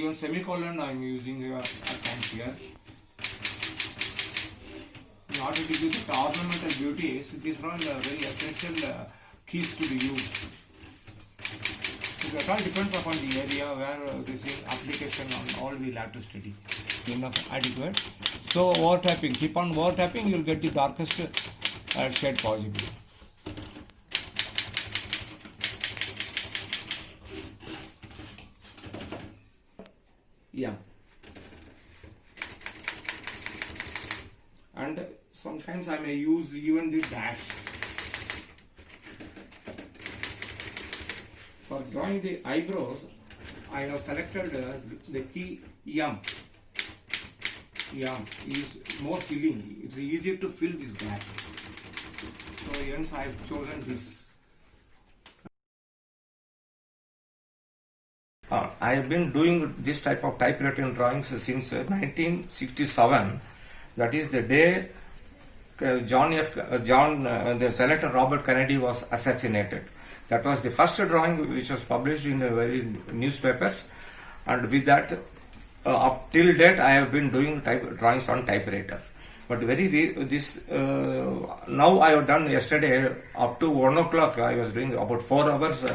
even semicolon I am using at times here. In order to give the ornamental beauties, these are all very essential keys to be used. So that all depends upon the area where this is application on all we'll have to study. Enough adequate. So over tapping, keep on over tapping, you will get the darkest shade possible. Yeah. And sometimes I may use even the dash. For drawing the eyebrows, I have selected the key M. M is more filling. It's easier to fill this gap. So hence I have chosen this. I have been doing this type of typewritten drawings since 1967. That is the day the Senator Robert Kennedy was assassinated. That was the first drawing which was published in the very newspapers, and with that, up till date, I have been doing drawings on typewriter. But now I have done yesterday up to 1 o'clock. I was doing about 4 hours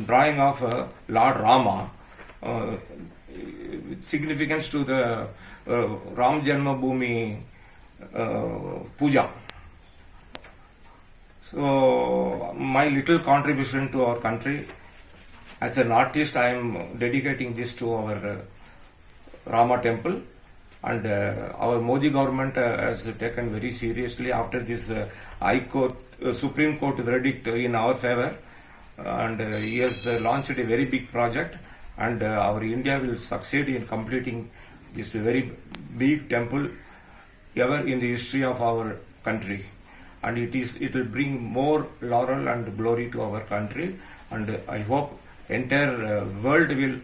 drawing of Lord Rama, with significance to the Ram Janmabhoomi puja. So my little contribution to our country, as an artist, I am dedicating this to our Rama temple, and our Modi government has taken very seriously after this Supreme Court verdict in our favor, and he has launched a very big project, and our India will succeed in completing this very big temple ever in the history of our country, and it will bring more laurel and glory to our country, and I hope entire world will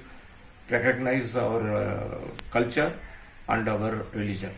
recognize our culture and our religion.